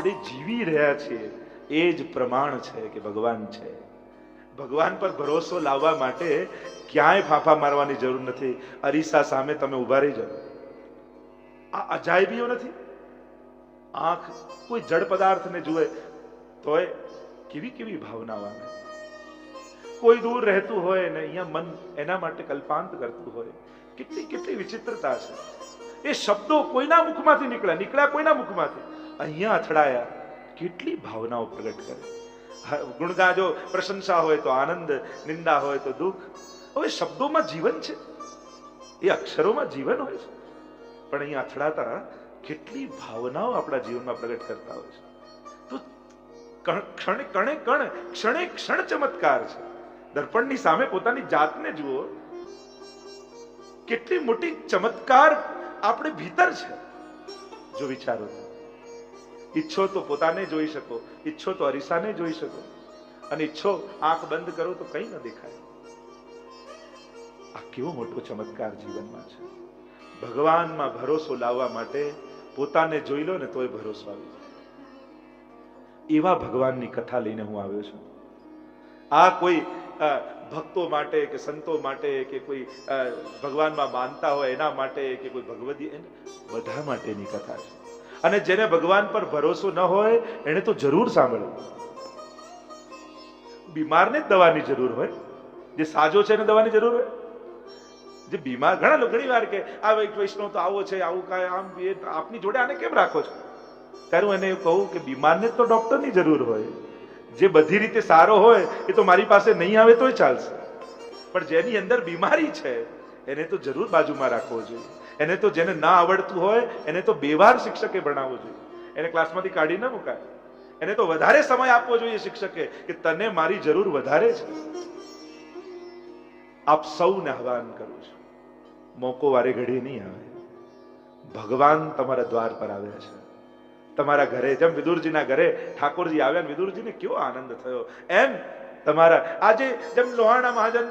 આપણે જીવી રહ્યા છીએ એ જ પ્રમાણ છે કે ભગવાન છે. ભગવાન પર ભરોસો લાવવા માટે ક્યાંય ફાંફા મારવાની જરૂર નથી. અરીસા સામે તમે ઉભા રહી જાઓ. આ અજાયબીઓ નથી. આંખ કોઈ જડ પદાર્થને જુએ તોય કેવી કેવી ભાવનાઓ આવે. કોઈ દૂર રહેતું હોય ને અહીંયા મન એના માટે કલ્પાંત કરતું હોય. કેટલી કેટલી વિચિત્રતા છે. એ શબ્દો કોઈના મુખમાંથી નીકળ્યા કોઈના મુખમાંથી, અહીંયા અથડાયા. કેટલી ભાવનાઓ પ્રગટ કરે. ગુણગાન જો પ્રશંસા હોય તો આનંદ, નિંદા હોય તો દુઃખ. હવે શબ્દોમાં જીવન છે, એ અક્ષરોમાં જીવન હોય છે, પણ અહીંયા અથડાતા કેટલી ભાવનાઓ આપણા જીવનમાં પ્રગટ કરતા હોય છે. તો ક્ષણે ક્ષણ ચમત્કાર છે. દર્પણની સામે પોતાની જાતને જુઓ, કેટલી મોટી ચમત્કાર આપણે ભીતર છે. જો વિચારો, ઈચ્છો તો પોતાને જોઈ શકો, ઈચ્છો તો અરીસાને જોઈ શકો, અને ઈચ્છો આંખ બંધ કરો તો કંઈ ન દેખાય. આ કેવો મોટો ચમત્કાર જીવનમાં છે. ભગવાનમાં ભરોસો લાવવા માટે પોતાને જોઈ લો ને તોય ભરોસો આવી જાય. એવા ભગવાનની કથા લઈને હું આવ્યો છું. આ કોઈ ભક્તો માટે કે સંતો માટે કે કોઈ ભગવાનમાં માનતા હોય એના માટે કે કોઈ ભગવદી, બધા માટેની કથા છે. અને જેને ભગવાન પર ભરોસો ન હોય એને તો જરૂર સાંભળવું. બીમારને જ દવાની જરૂર હોય, જે સાજો છે એને દવાની જરૂર હોય. જે બીમાર, ઘણા લોકો ઘણી વાર કે આ વૈષ્ણવ તો આવો છે, આવું કાંઈ આમ, આપની જોડે આને કેમ રાખો છો? ત્યારે હું એને એવું કહું કે બીમારને જ તો ડોક્ટરની જરૂર હોય. જે બધી રીતે સારો હોય એ તો મારી પાસે નહીં આવે તોય ચાલશે, પણ જેની અંદર બીમારી છે એને તો જરૂર બાજુમાં રાખવો જોઈએ. એને તો જેને ના આવડતું હોય એને તો બે વાર શિક્ષકે ભણાવવો જોઈએ. એને ક્લાસમાંથી કાઢી ન મુકાય. એને તો વધારે સમય આપવો જોઈએ શિક્ષકે કે તને મારી જરૂર વધારે છે. આપ સૌને આહ્વાન કરું છું, મોકો વારે ઘડી નહીં આવે. ભગવાન તમારા દ્વાર પર આવ્યા છે, તમારા ઘરે. જેમ વિદુરજીના ઘરે ઠાકોરજી આવ્યા, વિદુરજીને કેવો આનંદ થયો, એમ તમારા આજે જેમ લોહાણા મહાજન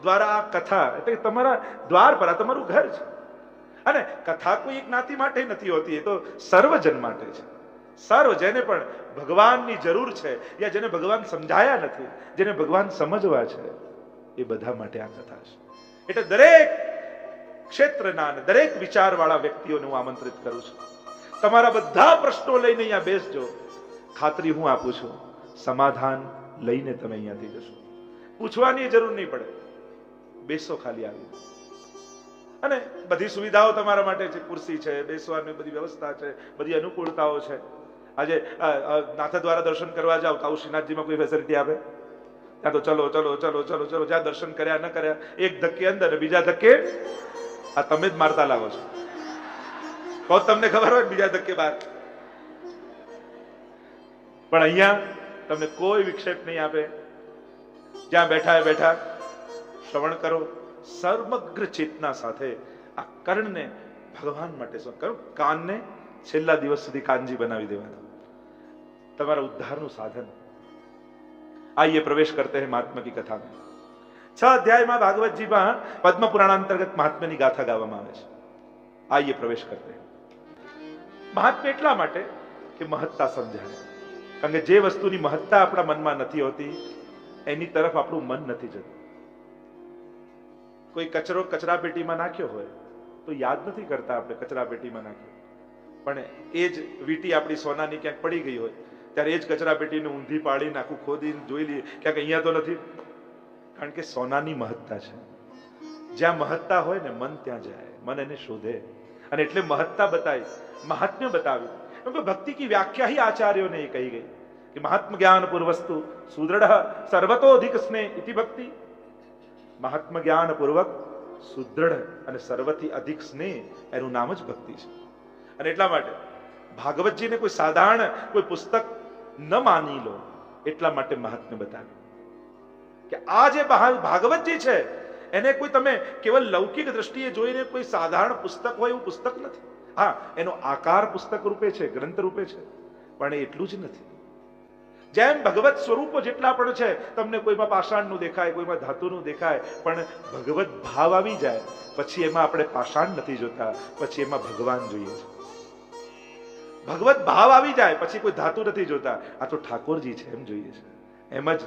દ્વારા આ કથા એટલે તમારા દ્વાર પર, આ તમારું ઘર છે. અને કથા કોઈ એક જ્ઞાતિ માટે નથી હોતી, એ તો સર્વજન માટે છે. સર્વ જેને પણ ભગવાનની જરૂર છે, યા જેને ભગવાન સમજાયા નથી, જેને ભગવાન સમજવા છે, એ બધા માટે આ કથા છે. એટલે દરેક ક્ષેત્રના અને દરેક વિચારવાળા વ્યક્તિઓને હું આમંત્રિત કરું છું. તમારા બધા પ્રશ્નો લઈને અહીંયા બેસજો. ખાતરી હું આપું છું, સમાધાન લઈને તમે અહીંયાથી જશો. પૂછવાની જરૂર નહીં પડે, બેસો ખાલી આવી. અને બધી સુવિધાઓ તમારા માટે છે. ખુરશી છે, બેસવાની બધી વ્યવસ્થા છે, બધી અનુકૂળતાઓ છે. આજે નાથ દ્વારા દર્શન કરવા જાઓ તો આવું શ્રીનાથજીમાં કોઈ ફેસિલિટી આપે? ત્યાં તો ચલો ચલો ચલો ચલો ચલો, જ્યાં દર્શન કર્યા ન કર્યા, એક ધક્કે અંદર, બીજા ધક્કે આ તમે જ મારતા લાગો છો. તો તમને ખબર હોય બીજા ધક્કે બહાર. પણ અહીંયા તમને કોઈ વિક્ષેપ નહીં આપે. જ્યાં બેઠા બેઠા શ્રવણ કરો, સમગ્ર ચેતના સાથે. આ કર્ણને ભગવાન માટે શું કરું? કાનને છેલ્લા દિવસ સુધી કાનજી બનાવી દેવાના, તમારા ઉદ્ધારનું સાધન. आइए प्रवेश करते हैं महात्मा की कथा में. 6 अध्यायમાં ભાગવતજીમાં પદ્મ પુરાણ અંતર્ગત મહાત્મ્યની ગાથા ગાવામાં આવે છે. आइए प्रवेश करते हैं. મહાત્મ્ય એટલા માટે કે મહત્તા સમજાય. કારણ કે જે વસ્તુની મહત્તા આપણા મનમાં નથી હોતી એની તરફ આપણું મન નથી જતું. કોઈ કચરો કચરા પેટીમાં નાખ્યો હોય તો યાદ નથી કરતા આપણે કચરા પેટીમાં નાખ્યો, પણ એ જ વીંટી આપણી સોનાની ક્યાંક પડી ગઈ હોય ત્યારે એ જ કચરા પેટીને ઊંધી પાડીને આખું ખોદીને જોઈ લઈએ ક્યાંક અહીંયા તો નથી. કારણ કે સોનાની મહત્તા છે. જ્યાં મહત્તા હોય ને મન ત્યાં જાય, મન એને શોધે. અને એટલે મહત્તા બતાવી, મહાત્મ્ય બતાવ્યું. કેમ કે ભક્તિ की व्याख्या ही आचार्यों ने कही गई कि महात्म ज्ञान पूर्वस्तु सुदृढ़ सर्वतोधिक स्नेह इति भक्ति. મહાત્મ જ્ઞાન પૂર્વક સુદૃઢ અને સર્વથી અધિક સ્નેહ એનું નામ જ ભક્તિ છે. અને એટલા માટે ભાગવતજીને કોઈ સાધારણ કોઈ પુસ્તક ન માની લો, એટલા માટે મહાત્મ્ય બતાવ્યું કે આ જે ભાગવતજી છે એને કોઈ તમે કેવલ લૌકિક દ્રષ્ટિએ જોઈને કોઈ સાધારણ પુસ્તક હોય એવું પુસ્તક નથી. હા, એનો આકાર પુસ્તક રૂપે છે, ગ્રંથ રૂપે છે, પણ એ એટલું જ નથી. જેમ ભગવત સ્વરૂપો જેટલા પણ છે, તમને કોઈમાં પાષાણનું દેખાય, કોઈમાં ધાતુનું દેખાય, પણ ભગવત ભાવ આવી જાય પછી એમાં આપણે પાષાણ નથી જોતા, પછી એમાં ભગવાન જોઈએ છે. ભગવત ભાવ આવી જાય પછી કોઈ ધાતુ નથી જોતા, આ તો ઠાકોરજી છે એમ જોઈએ છે. એમ જ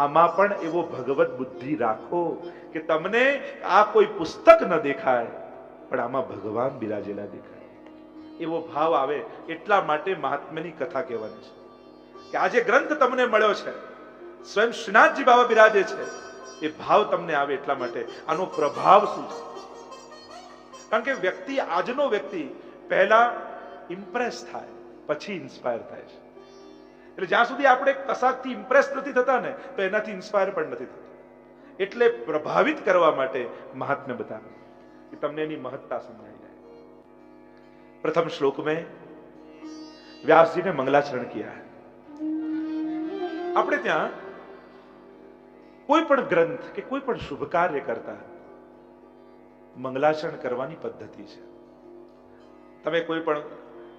આમાં પણ એવો ભગવત બુદ્ધિ રાખો કે તમને આ કોઈ પુસ્તક ન દેખાય પણ આમાં ભગવાન બિરાજેલા દેખાય. એવો ભાવ આવે એટલા માટે મહાત્મ્યની કથા કહેવાની છે કે આ જે ગ્રંથ તમને મળ્યો છે, સ્વયં શ્રીનાથજી બાબા બિરાજે છે, એ ભાવ તમને આવે એટલા માટે. આનો પ્રભાવ શું છે? કારણ કે વ્યક્તિ, આજનો વ્યક્તિ પહેલા ઇમ્પ્રેસ થાય પછી ઇન્સ્પાયર થાય છે. એટલે જ્યાં સુધી આપણે કશાકથી ઇમ્પ્રેસ નથી થતા ને તો એનાથી ઇન્સ્પાયર પણ નથી થતા. એટલે પ્રભાવિત કરવા માટે મહાત્મ્ય બતાવે કે તમને એની મહત્તા સમજાઈ જાય. प्रथम श्लोक में व्यास जी ने मंगलाचरण किया है. આપણે ત્યાં કોઈ પણ ગ્રંથ કે કોઈ પણ શુભ કાર્ય કરતા મંગલાચરણ કરવાની પદ્ધતિ છે. તમે કોઈ પણ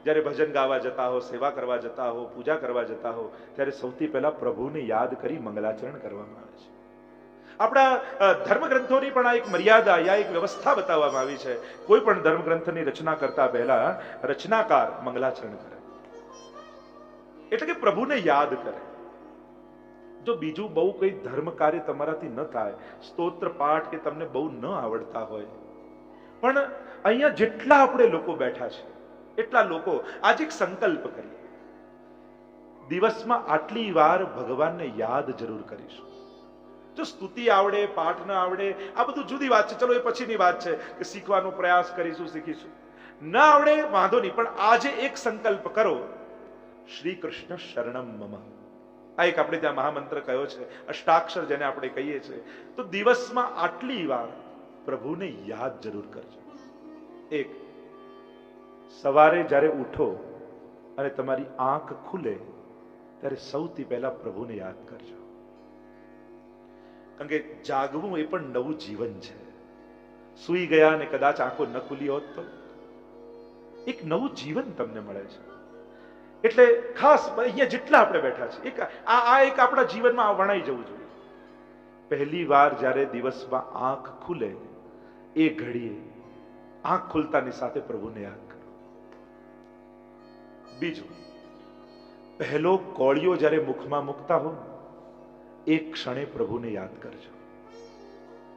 જ્યારે ભજન ગાવા જતા હો, સેવા કરવા જતા હો, પૂજા કરવા જતા હો, ત્યારે સૌથી પહેલા પ્રભુને યાદ કરી મંગલાચરણ કરવામાં આવે છે. આપણા ધર્મગ્રંથોની પણ આ એક મર્યાદા યા એક વ્યવસ્થા બતાવવામાં આવી છે. કોઈ પણ ધર્મગ્રંથની રચના કરતા પહેલા રચનાકાર મંગલાચરણ કરે, એટલે કે પ્રભુને યાદ કરે. જો બીજું બહુ કઈ ધર્મ કાર્ય તમારાથી ન થાય, સ્તોત્ર પાઠ કે તમને બહુ ન આવડતા હોય, પણ અહીંયા જેટલા આપણે લોકો બેઠા છે એટલા લોકો આજે એક સંકલ્પ કરીએ, દિવસમાં આટલી વાર ભગવાનને યાદ જરૂર કરીશું. જો સ્તુતિ આવડે, પાઠ ન આવડે, આ બધું જુદી વાત છે, ચલો એ પછીની વાત છે કે શીખવાનો પ્રયાસ કરીશું, શીખીશું. ન આવડે વાંધો નહીં, પણ આજે એક સંકલ્પ કરો, શ્રી કૃષ્ણ શરણમ મમ. આ એક આપણે ત્યાં મહામંત્ર કયો છે, અષ્ટાક્ષર જેને આપણે કહીએ છીએ. તો દિવસમાં આટલી વાર પ્રભુને યાદ જરૂર કરજો. એક, સવારે જ્યારે ઉઠો અને તમારી આંખ ખુલે ત્યારે સૌથી પહેલા પ્રભુને યાદ કરજો. કારણ કે જાગવું એ પણ નવું જીવન છે. સૂઈ ગયા અને કદાચ આંખો ન ખુલી હોત તો એક નવું જીવન તમને મળે છે. એટલે ખાસ અહીંયા જેટલા આપણે બેઠા છે, એક આપણા જીવનમાં વણાઈ જવું જોઈએ. પહેલી વાર જ્યારે દિવસમાં આંખ ખુલે એ ઘડીએ આંખ ખુલતાની સાથે પ્રભુને યાદ કરો. બીજું, પહેલો કોળિયો જ્યારે મુખમાં મૂકતા હો એક ક્ષણે પ્રભુને યાદ કરજો.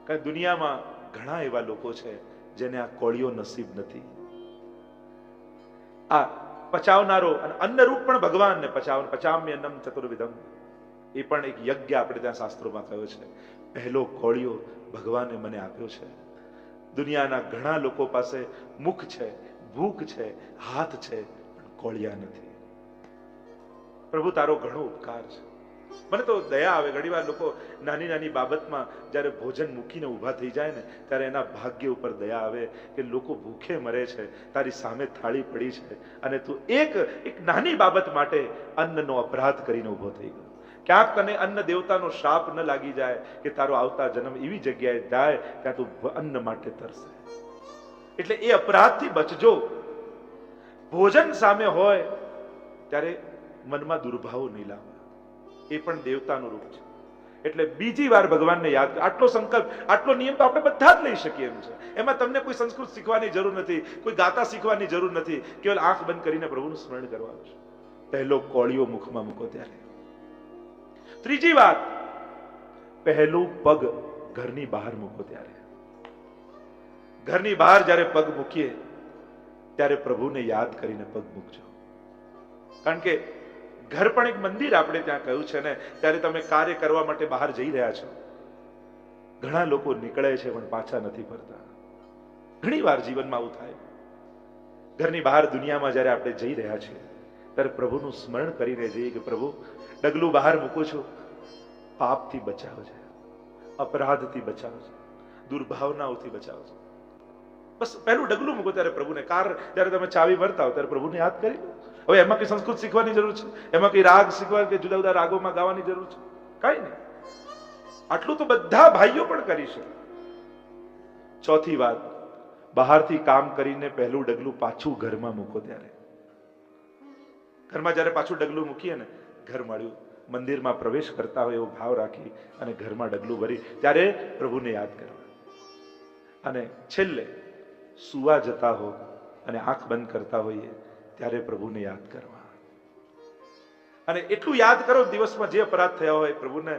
કારણ દુનિયામાં ઘણા એવા લોકો છે જેને આ કોળિયો નસીબ નથી. આ પચાવનારો અને અન્નરૂપ પણ ભગવાનને પચામ્ય અન્નમ ચતુર્વિધમ, એ પણ એક યજ્ઞ આપણે ત્યાં શાસ્ત્રોમાં કયો છે. પહેલો કોળિયો ભગવાને મને આપ્યો છે. દુનિયાના ઘણા લોકો પાસે મુખ છે, ભૂખ છે, હાથ છે, પણ કોળિયા નથી. પ્રભુ તારો ઘણો ઉપકાર છે. મને તો દયા આવે, ઘણી વાર લોકો નાની નાની બાબતમાં જ્યારે ભોજન મૂકીને ઊભા થઈ જાય ને ત્યારે એના ભાગ્ય ઉપર દયા આવે કે લોકો ભૂખે મરે છે, તારી સામે થાળી પડી છે અને તું એક નાની બાબત માટે અન્નનો અપરાધ કરીને ઊભો થઈ ગયો. ક્યાંક તને અન્ન દેવતાનો શાપ ન લાગી જાય કે તારો આવતા જન્મ એવી જગ્યાએ જાય ત્યાં તું અન્ન માટે તરસે. એટલે એ અપરાધથી બચજો. ભોજન સામે હોય ત્યારે મનમાં દુર્ભાવો નહીં લાવો, એ પણ દેવતાનું રૂપ છે. એટલે બીજી વાર ભગવાનને યાદ કરો. આટલો સંકલ્પ, આટલો નિયમ તો આપણે બધા જ લઈ શકીએ એમ છે. એમાં તમને કોઈ સંસ્કૃત શીખવાની જરૂર નથી, કોઈ ગાતા શીખવાની જરૂર નથી. કેવલ આંખ બંધ કરીને પ્રભુનું સ્મરણ કરવાનું છે. પહેલો કોળિયો મુખમાં મૂકો ત્યારે. ત્રીજી વાત, પહેલું પગ ઘરની બહાર મૂકો ત્યારે. ઘરની બહાર જ્યારે પગ મૂકીએ ત્યારે પ્રભુને યાદ કરીને પગ મૂકજો. કારણ કે ઘર પણ એક મંદિર આપણે ત્યાં કહ્યું છે ને. ત્યારે તમે કાર્ય કરવા માટે બહાર જઈ રહ્યા છો, ઘણા લોકો નીકળે છે પણ પાછા નથી ફરતા. ઘણી વાર જીવનમાં આવું થાય. ઘરની બહાર દુનિયામાં જ્યારે આપણે જઈ રહ્યા છીએ ત્યારે પ્રભુનું સ્મરણ કરીને જઈએ કે પ્રભુ ડગલું બહાર મૂકું છું, પાપથી બચાવજે, અપરાધથી બચાવજે, દુર્ભાવનાઓથી બચાવજે. બસ પહેલું ડગલું મૂકો ત્યારે પ્રભુને. કાર જ્યારે તમે ચાવી ભરતા હો ત્યારે પ્રભુને યાદ કરી લો. હવે એમાં કઈ સંસ્કૃત શીખવાની જરૂર છે, એમાં કઈ રાગ શીખવા કે જુદા જુદા રાગોમાં ગાવાની જરૂર છે? કઈ નહીં. આટલું તો બધા ભાઈઓ પણ કરી શકે. ચોથી વાત, બહારથી કામ કરીને પહેલું ડગલું પાછું ઘરમાં મૂકો ત્યારે. ઘરમાં જ્યારે પાછું ડગલું મૂકીએ ને, ઘર મળ્યું, મંદિરમાં પ્રવેશ કરતા હોય એવો ભાવ રાખી અને ઘરમાં ડગલું ભરી ત્યારે પ્રભુને યાદ કરવા. અને છેલ્લે સુવા જતા હો અને આંખ બંધ કરતા હોઈએ ત્યારે પ્રભુને યાદ કરવા. અને એટલું યાદ કરો, દિવસમાં જે અપરાધ થયા હોય પ્રભુને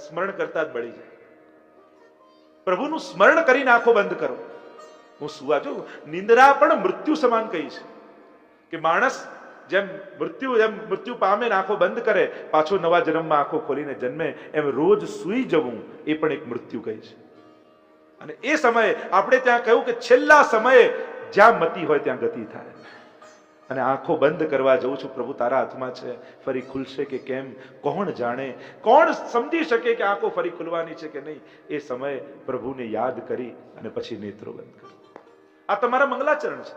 સ્મરણ કરતા જ બળી જાય. પ્રભુનું સ્મરણ કરીને આંખો બંધ કરો. હું સુવા જો નિંદ્રા પણ મૃત્યુ સમાન કહી છે કે માણસ જેમ મૃત્યુ પામે આંખો બંધ કરે, પાછો નવા જન્મમાં આંખો ખોલીને જન્મે, એમ રોજ સૂઈ જવું એ પણ એક મૃત્યુ કહી છે. અને એ સમયે આપણે ત્યાં કહ્યું કે છેલ્લા સમયે જ્યાં મતિ હોય ત્યાં ગતિ થાય. અને આંખો બંધ કરવા જઉં છું, પ્રભુ તારા હાથમાં છે, ફરી ખુલશે કે કેમ કોણ જાણે, કોણ સમજી શકે કે આંખો ફરી ખુલવાની છે કે નહીં. એ સમયે પ્રભુને યાદ કરી અને પછી નેત્રો બંધ કરો. આ તમારા મંગલાચરણ છે.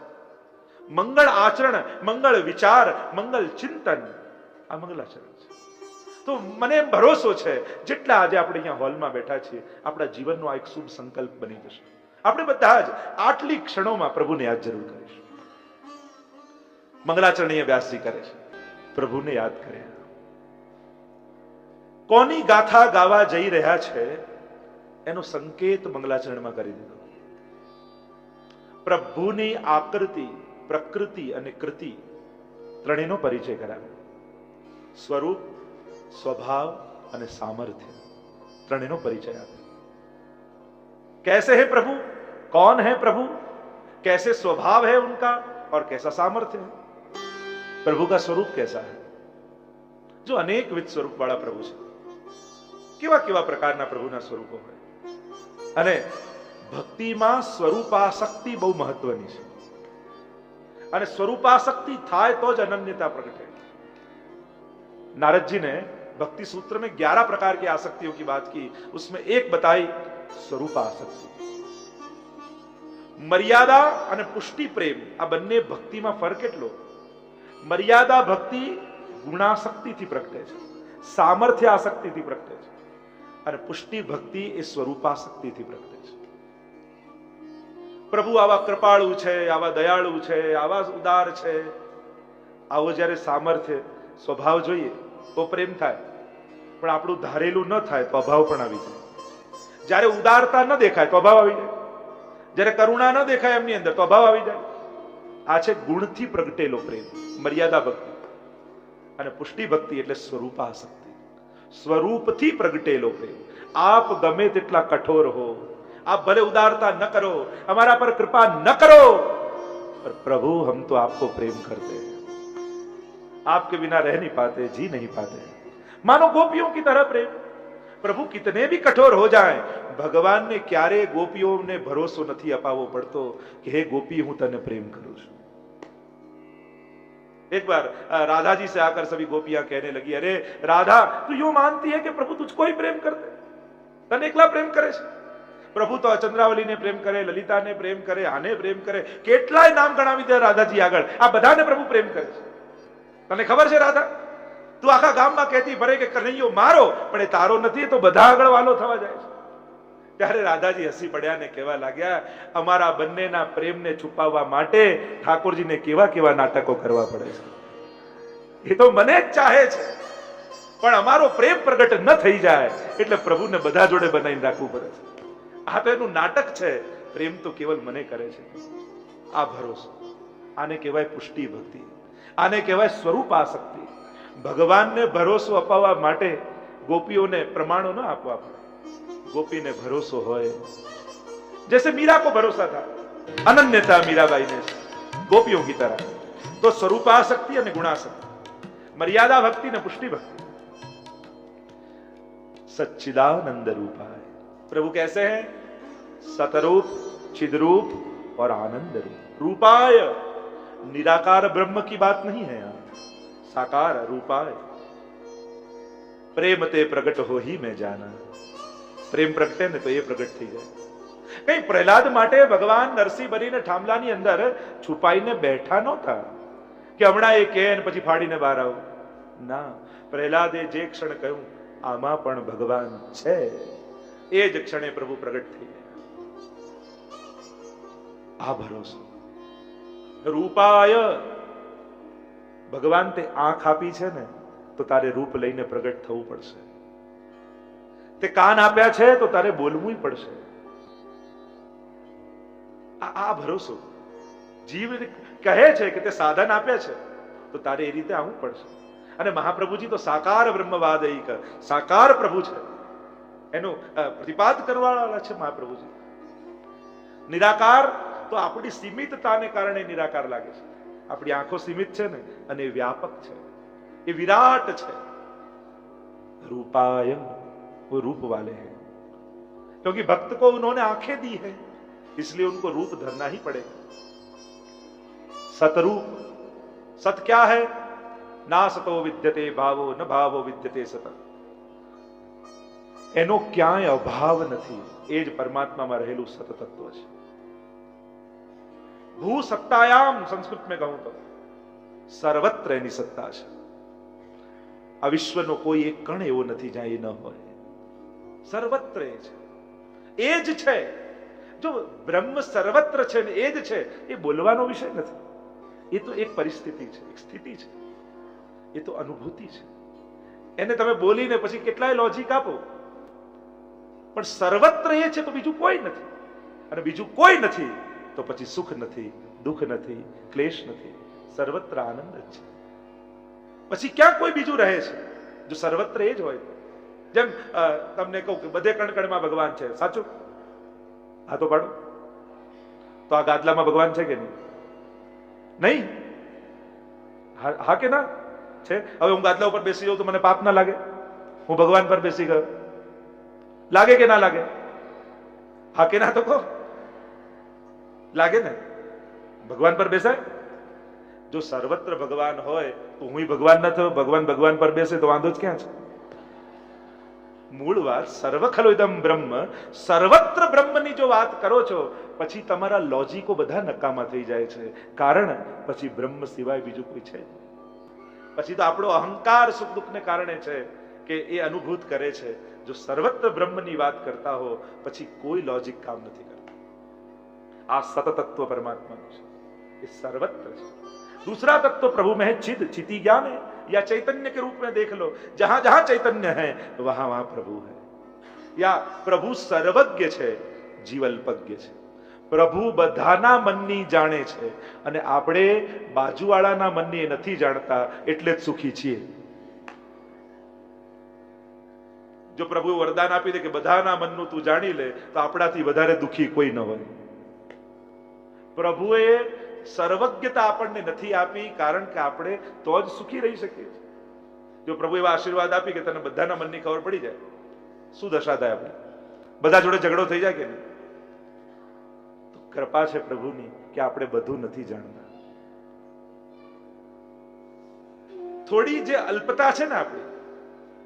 મંગળ આચરણ, મંગળ વિચાર, મંગલ ચિંતન, આ મંગલાચરણ છે. તો મને એમ ભરોસો છે જેટલા આજે આપણે અહીંયા હોલમાં બેઠા છીએ, આપણા જીવનનો આ એક શુભ સંકલ્પ બની જશે. આપણે બધા જ આટલી ક્ષણોમાં પ્રભુને યાદ જરૂર કરીશું. મંગલાચરણ અહીંયા વ્યાસજી કરે છે, પ્રભુને યાદ કરે. કોની ગાથા ગાવા જઈ રહ્યા છે એનો સંકેત મંગલાચરણમાં કરી દીધો. પ્રભુની આકૃતિ, પ્રકૃતિ અને કૃતિ ત્રણેયનો પરિચય કરાવ્યો. સ્વરૂપ, स्वभाव અને सामर्थ्य, ત્રણેયનો પરિચય આપ્યો. कैसे है प्रभु, कौन है प्रभु, कैसे स्वभाव है उनका और कैसा सामर्थ्य है. प्रभु का स्वरूप कैसा है, जो अनेक विध स्वरूप वाला प्रभु છે. કેવા કેવા પ્રકારના પ્રભુના સ્વરૂપો હોય. અને ભક્તિમાં સ્વરૂપાસક્તિ બહુ મહત્વની છે. અને સ્વરૂપાસક્તિ થાય તો જ અનન્યતા પ્રગटे. नारद जी ने भक्ति सूत्र में 11 प्रकार की आसक्तियों की बात की, उसमें एक बताई स्वरूपासक्ति. मर्यादा અને પુષ્ટિ પ્રેમ, આ બંને ભક્તિમાં ફરક એટલો. મર્યાદા ભક્તિ ગુણાસક્તિથી પ્રગટે છે, સામર્થ્ય આસક્તિથી પ્રગટે છે, અને પુષ્ટિ ભક્તિ એ સ્વરૂપાસક્તિથી પ્રગટે છે. પ્રભુ આવા કૃપાળુ છે, આવા દયાળુ છે, આવા ઉદાર છે, આવો જ્યારે સામર્થ્ય સ્વભાવ જોઈએ તો પ્રેમ થાય, પણ આપણું ધારેલું ન થાય તો અભાવ પણ આવી જાય. જ્યારે ઉદારતા ન દેખાય તો અભાવ આવી જાય, જ્યારે કરુણા ન દેખાય એમની અંદર તો અભાવ આવી જાય. આ છે ગુણથી પ્રગટેલો પ્રેમ, મર્યાદા ભક્તિ. અને પુષ્ટિ ભક્તિ એટલે સ્વરૂપાસક્તિ, સ્વરૂપથી પ્રગટેલો પ્રેમ. આપ ગમે તેટલા કઠોર હો, आप भले उदारता न करो, हमारा पर कृपा न करो, पर प्रभु हम तो आपको प्रेम करते हैं, आपके बिना रह नहीं पाते, जी नहीं पाते. मानो गोपियों की तरह प्रेम. प्रभु कितने भी कठोर हो जाएं, भगवान ने क्यारे गोपियों ने भरोસો નથી અપાવવો પડતો કે हे गोपी હું તને પ્રેમ કરું છું. एक बार राधा जी से आकर सभी गोपियां कहने लगी, अरे राधा तू यूं मानती है कि प्रभु तुझको ही प्रेम करते, तने एकला प्रेम करे છે. प्रभु तो चंद्रावलीने प्रेम करे, ललिताने प्रेम करे, आने प्रेम करे, કેટલાય નામ ગણાવી દે રાધાજી આગળ. આ બધાને પ્રભુ પ્રેમ કરે છે. તને ખબર છે રાધા, તું આખા ગામમાં કહેતી ભરે કે કનૈયો મારો, પણ એ તારો નથી, તો બધા આગળ વાલો થવા જાય છે. ત્યારે રાધાજી હસી પડ્યા ને કહેવા લાગ્યા, અમારા બંનેના પ્રેમને છુપાવવા માટે ઠાકોરજીને કેવા કેવા નાટકો કરવા પડે છે. એ તો મને જ ચાહે છે, પણ અમારો પ્રેમ પ્રગટ ન થઈ જાય એટલે પ્રભુને બધા જોડે બનાવીને રાખવું પડે છે. આ તો એનું નાટક છે, પ્રેમ તો કેવલ મને કરે છે. આ ભરોસો, આને કહેવાય પુષ્ટિ ભક્તિ, આને કહેવાય સ્વરૂપાસક્તિ. ભગવાનને ભરોસો અપાવવા માટે ગોપીઓને પ્રમાણો ન આપવા પડે. गोपी ने भरोસો હોય, जैसे मीरा को भरोसा था, अनन्यता मीराबाई ने गोपियों की तरह. तो स्वरूपासक्ति અને ગુણાસક્તિ, મર્યાદા ભક્તિ ને પુષ્ટિ ભક્તિ. सच्चिदानंद रूपाय प्रभु कैसे हैं? सतरूप, चिद्रूप और आनंद रूप. रूपाय निराकार ब्रह्म की बात नहीं है यहाँ, साकार रूपाय. प्रेम ते प्रगट हो ही मैं जाना. પ્રેમ પ્રગટે ને તો એ પ્રગટ થઈ જાય. કઈ પ્રહલાદ માટે ભગવાન નરસિંહ બનીને ઠામલાની અંદર છુપાઈને બેઠા નહોતા કે હમણાં એ કહે ને પછી ફાડીને બહાર આવું. ના, પ્રહલાદે જે ક્ષણ કહ્યું આમાં પણ ભગવાન છે, એ જ ક્ષણે પ્રભુ પ્રગટ થઈ ગયા. આ ભરોસો. રૂપાય, ભગવાન તે આંખ આપી છે ને તો તારે રૂપ લઈને પ્રગટ થવું પડશે. તે કાન આપ્યા છે તો તારે બોલવું પડશે. આ ભરોસો. જીવ કહે છે કે તે સાધન આપે છે તો તારે એ રીતે આવવું પડશે. અને મહાપ્રભુજી તો સાકાર બ્રહ્મવાદયિક, સાકાર પ્રભુ છે, એનું પ્રતિપાદ કરવાવાળા છે મહાપ્રભુજી. નિરાકાર તો આપણી સીમિતતાને કારણે નિરાકાર લાગે છે. આપણી આંખો સીમિત છે ને, અને એ વ્યાપક છે, એ વિરાટ છે. रूपाय, वो रूप वाले हैं, क्योंकि भक्त को उन्होंने आंखें दी है, इसलिए उनको रूप धरना ही पड़ेगा. सतरूप, सत क्या है? ना सतो विद्यते भावो न भावो विद्यते सत. એનો ક્યાંય અભાવ નથી, એ જ પરમાત્મામાં રહેલું સત તત્વ છે. ભૂ સત્તાયામ, સંસ્કૃત મેં કહું તો સર્વત્ર એની સત્તા છે. આ વિશ્વનો કોઈ એક કણ એવો નથી જ્યાં એ ન હોય, સર્વત્ર એ છે, એ જ છે. જો બ્રહ્મ સર્વત્ર છે ને એ જ છે, એ બોલવાનો વિષય નથી, એ તો એક પરિસ્થિતિ છે, એક સ્થિતિ છે, એ તો અનુભૂતિ છે. એને તમે બોલીને પછી કેટલાય લોજિક આપો, પણ સર્વત્ર એ છે તો બીજું કોઈ નથી, અને બીજું કોઈ નથી તો પછી સુખ નથી, દુઃખ નથી, ક્લેશ નથી, સર્વત્ર આનંદ જ છે. પછી ક્યાં કોઈ બીજું રહે છે? જો સર્વત્ર એ જ હોય. જેમ તમને કહું કે બધે કણકણમાં ભગવાન છે, સાચું? હા તો પાડો. તો આ ગાદલામાં ભગવાન છે કે નહીં? નહીં? હા કે ના છે? હવે હું ગાદલા ઉપર બેસી જાઉં તો મને પાપ ના લાગે? હું ભગવાન પર બેસી ગયો, લાગે કે ના લાગે? હા કે ના તો કહો. લાગે ને? ભગવાન પર બેસાય? જો સર્વત્ર ભગવાન હોય તો હું ભગવાન ન થયો, ભગવાન ભગવાન પર બેસે તો વાંધો જ ક્યાં છે? મૂળ વાત સર્વ ખલોદમ બ્રહ્મ, સર્વત્ર બ્રહ્મની જો વાત કરો છો, પછી તમારા લોજિકો બધા નકામા થઈ જાય છે. કારણ પછી બ્રહ્મ સિવાય બીજું કોઈ છે. પછી તો આપણો અહંકાર સુખ દુઃખને કારણે છે કે એ અનુભૂત કરે છે. જો સર્વત્ર બ્રહ્મની વાત કરતા હો પછી કોઈ લોજિક કામ નથી કરતું. આ સત તત્વ પરમાત્માનું છે, એ સર્वत्र है. दूसरा तत्व प्रभु में है चिद, चिति ज्ञान है, या चैतन्य के रूप में देख लो, जहां जहां चैतन्य है वहां वहां प्रभु है. या प्रभु सर्वज्ञ છે, જીવલ્પજ્ઞ છે. પ્રભુ બધાના મનની જાણે છે, અને આપણે બાજુવાળાના મનની નથી જાણતા, એટલે જ સુખી છીએ. જો પ્રભુ વરદાન આપી દે કે બધાના મનનું તું જાણી લે, તો આપણાથી વધારે દુખી કોઈ ન હોય. પ્રભુએ સર્વજ્ઞતા આપણને નથી આપી, કારણ કે આપણે તો જ સુખી રહી શકીએ. જો પ્રભુ એવા આશીર્વાદ આપી કે તને બધાના મનની ખબર પડી જાય, શું દશા થાય? આપણે બધા જોડે ઝઘડો થઈ જાય કે નહીં? તો કૃપા છે પ્રભુની કે આપણે બધું નથી જાણતા. થોડી જે અલ્પતા છે ને આપણી,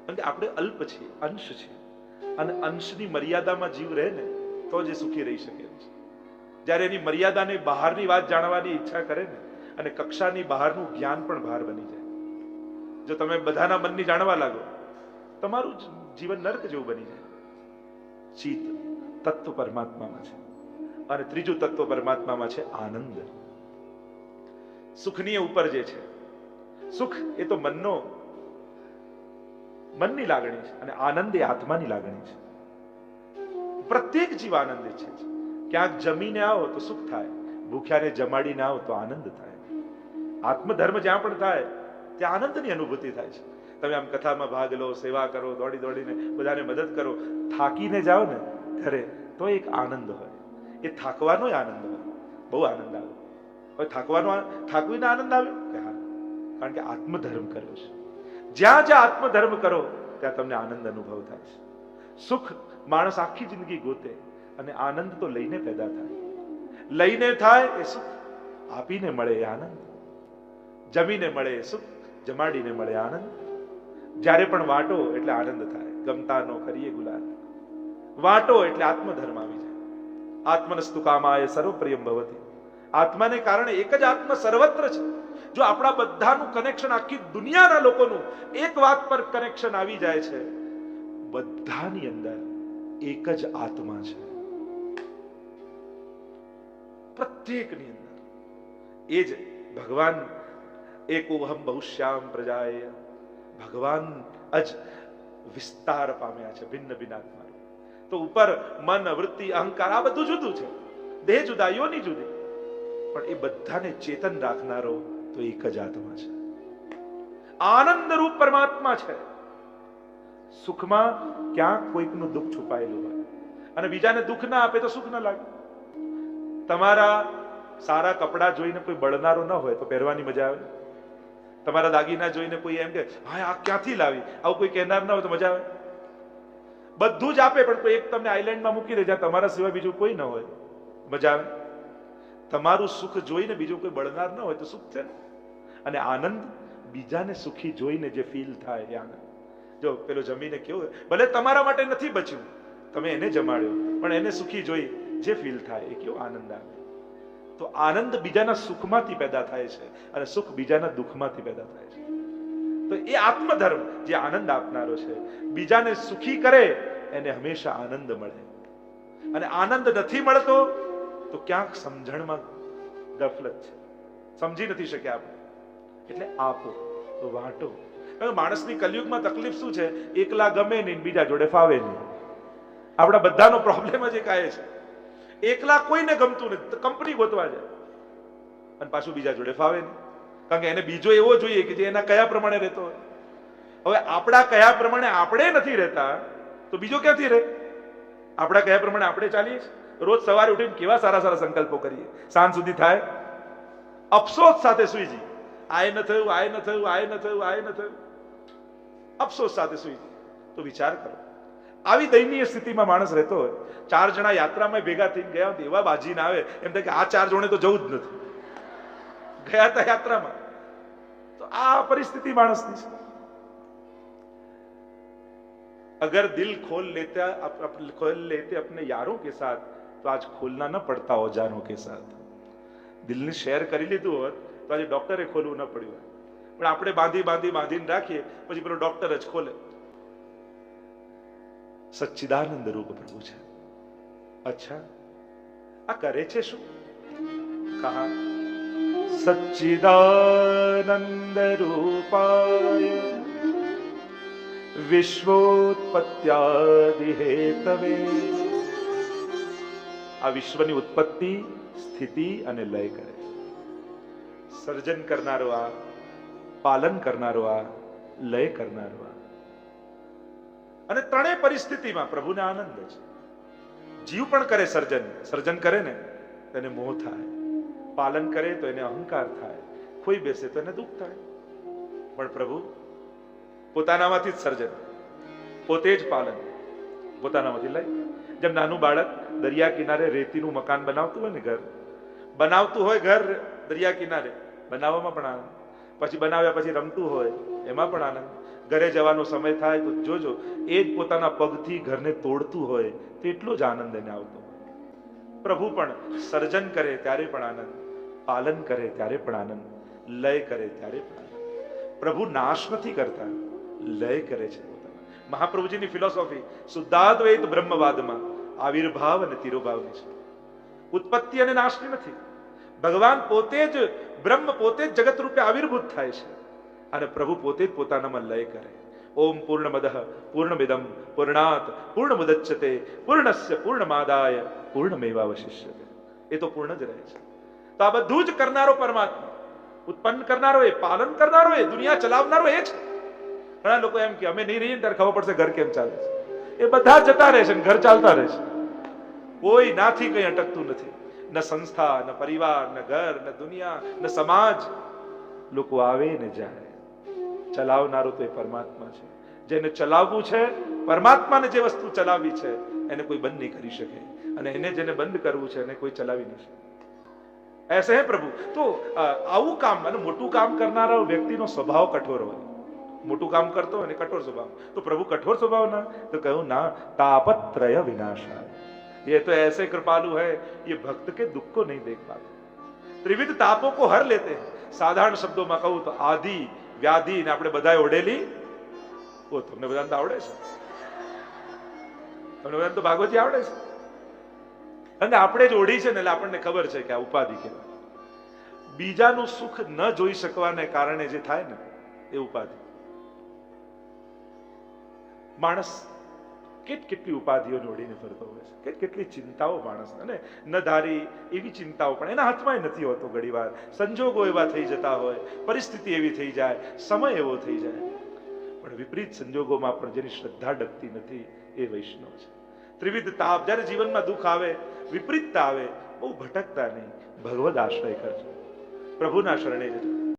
કારણ કે આપણે અલ્પ છીએ, અંશ છીએ, અને અંશની મર્યાદામાં જીવ રહે ને તો જ સુખી રહી શકે છે. જ્યારે એની મર્યાદાને બહારની વાત જાણવાની ઈચ્છા કરે ને, અને કક્ષાની બહારનું જ્ઞાન પણ બહાર બની જાય. જો તમે બધાના મનની જાણવા લાગો, તમારું જીવન નર્ક જેવું બની જાય. ચિત તત્વ પરમાત્મામાં છે, અને ત્રીજું તત્વ પરમાત્મામાં છે આનંદ. સુખની ઉપર જે છે, સુખ એ તો મનની લાગણી છે, અને આનંદ એ આત્માની લાગણી છે. પ્રત્યેક જીવ આનંદ ઈચ્છે છે. ક્યાંક જમીને આવો તો સુખ થાય, ભૂખ્યાને જમાડીને આવો તો આનંદ થાય. આત્મધર્મ જ્યાં પણ થાય ત્યાં આનંદની અનુભૂતિ થાય છે. તમે આમ કથામાં ભાગ લો, સેવા કરો, દોડી દોડીને બધાને મદદ કરો, થાકીને જાઓ ને ઘરે તો એક આનંદ હોય. એ થાકવાનો આનંદ હોય, બહુ આનંદ આવે. હવે થાકવીને આનંદ આવ્યો કે હા, કારણ કે આત્મધર્મ કર્યો છે. જ્યાં જ્યાં આત્મધર્મ કરો ત્યાં તમને આનંદ અનુભવ થાય છે. સુખ માણસ આખી જિંદગી ગોતે, અને આનંદ તો લઈને પેદા થાય. લઈને થાય એ સુખ, આપીને મળે એ આનંદ, જમીને મળે એ સુખ, જમાડીને મળે આનંદ. જ્યારે પણ વાટો એટલે આનંદ થાય. ગમતાનો કરીએ ગુલાલ, વાટો એટલે આત્મધર્મ આવી જાય. આત્મનસ્તુ કામાય સર્વપ્રિયમ ભવતી. આત્માને કારણે એક જ આત્મા સર્વત્ર છે. જો આપણા બધાનું કનેક્શન, આખી દુનિયાના લોકોનું એક વાત પર કનેક્શન આવી જાય છે, બધાની અંદર એક જ આત્મા છે, પ્રત્યેકની અંદર. એ જ ભગવાન એકોહમ બહુશ્યામ પ્રજાએ, ભગવાન જ વિસ્તાર પામ્યા છે, ભિન્ન ભિન્ન આત્મા. તો ઉપર મન, વૃત્તિ, અહંકાર આ બધું જુદું છે. દેહ જુદા, યોની જુદી, પણ એ બધાને ચેતન રાખનારો તો એક જ આત્મા છે, આનંદ રૂપ પરમાત્મા છે. સુખમાં ક્યાંક કોઈકનું દુઃખ છુપાયેલું હોય અને બીજાને દુઃખ ના આપે તો સુખ ના લાગે. તમારા સારા કપડા જોઈને કોઈ બળનારો ન હોય તો પહેરવાની મજા આવે. તમારા દાગીના જોઈને કોઈ એમ કે હા આ ક્યાંથી લાવી, આવું કોઈ કહેનાર ના હોય તો મજા આવે. બધું જ આપે પણ કોઈ એક તમને આઈલેન્ડમાં મૂકી દે જ્યાં તમારા સિવાય બીજું કોઈ ન હોય, મજા આવે. તમારું સુખ જોઈને બીજું કોઈ બળનાર ન હોય તો સુખ છે ને. અને આનંદ બીજાને સુખી જોઈને જે ફીલ થાય એ આનંદ. જો પેલો જમીને કેવું, ભલે તમારા માટે નથી બચ્યું, તમે એને જમાડ્યો, પણ એને સુખી જોઈ જે ફીલ થાય એ કેવો આનંદ આવે. તો આનંદ બીજાના સુખમાંથી પેદા થાય છે અને સુખ બીજાના દુઃખમાંથી પેદા થાય છે. તો એ આત્મધર્મ જે આનંદ આપનારો છે, બીજાને સુખી કરે એને હંમેશા આનંદ મળે. અને આનંદ નથી મળતો તો ક્યાંક સમજણમાં ગફલત છે, સમજી નથી શક્યા આપણે. એટલે આપો તો વાંટો. માણસની કલયુગમાં તકલીફ શું છે? એકલા ગમે નહીં, બીજા જોડે ફાવે નહીં. આપણા બધાનો પ્રોબ્લેમ જ એક આ છે. એકલા કોઈને ગમતું નથી, કંપની ગોતવા જાય અને પાછું બીજા જોડે ફાવે નહીં, કારણ કે એને બીજો એવો જોઈએ કે જે એના કયા પ્રમાણે રહેતો હોય. હવે આપણા કયા પ્રમાણે આપણે નથી રહેતા તો બીજો ક્યાંથી રહે? આપણા કયા પ્રમાણે આપણે ચાલીએ છીએ. રોજ સવારે ઉઠીને કેવા સારા સારા સંકલ્પો કરીએ, સાંજ સુધી થાય અફસોસ સાથે સુઈ જઈએ. આય ન થયું, આય ન થયું, આય ન થયું, આય ન થયું, અફસોસ સાથે સુઈ જઈએ. તો વિચાર કરો, આવી દયનીય સ્થિતિમાં માણસ રહેતો હોય. 4 જણા યાત્રામાં ભેગા થઈને ગયા હોય, એવા બાજી ના આવે એમ થાય કે આ 4 જણે તો જવું જ નથી, ગયા હતા યાત્રામાં. તો આ પરિસ્થિતિ માણસની છે. अगर दिल खोल लेते अपने यारों के साथ तो आज खोलना न पड़ता औजारों के साथ. દિલને શેર કરી લીધું હોત તો આજે ડોક્ટરે ખોલવું ન પડ્યું. પણ આપણે બાંધીને રાખીએ, પછી પેલો ડોક્ટર જ ખોલે. સચ્ચિદાનંદ રૂપ પ્રભુ છે. અચ્છા, આ કરે છે શું? કહા સચ્ચિદાનંદ રૂપાય વિશ્વોત્પત્યાદિ હેતવે. આ વિશ્વની ઉત્પત્તિ, સ્થિતિ અને લય કરે. સર્જન કરનારો આ, પાલન કરનારો આ, લય કરનારો આ. અને ત્રણેય પરિસ્થિતિમાં પ્રભુને આનંદ છે. જીવ પણ કરે સર્જન કરે ને તો એને મોહ થાય, પાલન કરે તો એને અહંકાર થાય, ખોઈ બેસે તો એને દુઃખ થાય. પણ પ્રભુ પોતાનામાંથી જ સર્જન, પોતે જ પાલન, પોતાનામાંથી લઈ. જેમ નાનું બાળક દરિયા કિનારે રેતીનું મકાન બનાવતું હોય ને, ઘર બનાવતું હોય, ઘર દરિયા કિનારે બનાવવામાં પણ આનંદ, પછી બનાવ્યા પછી રમતું હોય એમાં પણ આનંદ. ઘરે જવાનો સમય થાય તો જોજો એ જ પોતાના પગથી ઘરને તોડતું હોય તો એટલો જ આનંદ એને આવતો. પ્રભુ પણ સર્જન કરે ત્યારે પણ આનંદ, પાલન કરે ત્યારે પણ આનંદ, લય કરે ત્યારે પણ આનંદ. પ્રભુ નાશ નથી કરતા, લય કરે છે. મહાપ્રભુજીની ફિલોસોફી શુદ્ધાદ્વૈત બ્રહ્મવાદમાં આવિર્ભાવ અને તિરોભાવની છે. ઉત્પત્તિ અને નાશની નથી. ભગવાન પોતે જ બ્રહ્મ, પોતે જ જગત રૂપે આવિર્ભૂત થાય છે અને પ્રભુ પોતે જ પોતાનામાં લય કરે. ઓમ પૂર્ણમદઃ પૂર્ણમિદં પૂર્ણાત પૂર્ણમુદચ્યતે પૂર્ણસ્ય પૂર્ણમાદાય પૂર્ણમેવાવશિષ્યતે. એ તો પૂર્ણ જ રહે છે. તો આ બધું જ કરનારો પરમાત્મા, ઉત્પન્ન કરનારો એ, પાલન કરનારો એ, દુનિયા ચલાવનારો એ છે. ઘણા લોકો એમ કે અમે નહીં રહીએ ત્યારે ખબર પડશે ઘર કેમ ચાલે છે. એ બધા જતા રહે છે, ઘર ચાલતા રહે છે. કોઈ નાથી કઈ અટકતું નથી. ન સંસ્થા, ન પરિવાર, ન ઘર, ન દુનિયા, ન સમાજ. લોકો આવે ને જાય, ચલાવનારો તો એ પરમાત્મા છે. જેને ચલાવવું છે, પરમાત્માને જે વસ્તુ ચલાવવી છે એને કોઈ બંધ નહીં કરી શકે, અને એને જેને બંધ કરવું છે એને કોઈ ચલાવી નહીં શકે. એસે હે પ્રભુ. તો આવું કામ, અને મોટું કામ કરનારા વ્યક્તિનો સ્વભાવ કઠોર હોય. મોટું કામ કરતો હોય ને કઠોર સ્વભાવ. તો પ્રભુ કઠોર સ્વભાવ ના, તો કહ્યું ના, તાપत्रय विनाशाय. ये तो ऐसे कृपालु है, ये भक्त के दुख को नहीं देख पाते, त्रिविध तापों को हर लेते हैं. साधारण शब्दों में कहूं तो आदि व्याधि ने આપણે બધાએ ઓઢેલી. ઓ તમને બધાને તો આવડે છે, તમને બધાને તો ભાગવતી આવડે છે, અને આપણે જ ઓઢી છે ને એટલે આપણને ખબર છે કે આ ઉપાધિ કહેવાય. બીજાનું સુખ ન જોઈ શકવાને કારણે જે થાય ને એ ઉપાધિ. માણસ કેટલી ઉપાધિઓને ઓઢીને ફરતો હોય છે, કેટલી ચિંતાઓ માણસને, અને ન ધારી એવી ચિંતાઓ પણ એના હાથમાં નથી હોતો. ઘણીવાર સંજોગો એવા થઈ જતા હોય, પરિસ્થિતિ એવી થઈ જાય, સમય એવો થઈ જાય, પણ વિપરીત સંજોગોમાં પણ જેની શ્રદ્ધા ડગતી નથી એ વૈષ્ણવ છે. ત્રિવિધ તાપ, જ્યારે જીવનમાં દુઃખ આવે, વિપરીતતા આવે, બહુ ભટકતા નહીં, ભગવદ આશ્રય કરજો, પ્રભુના શરણે જજો.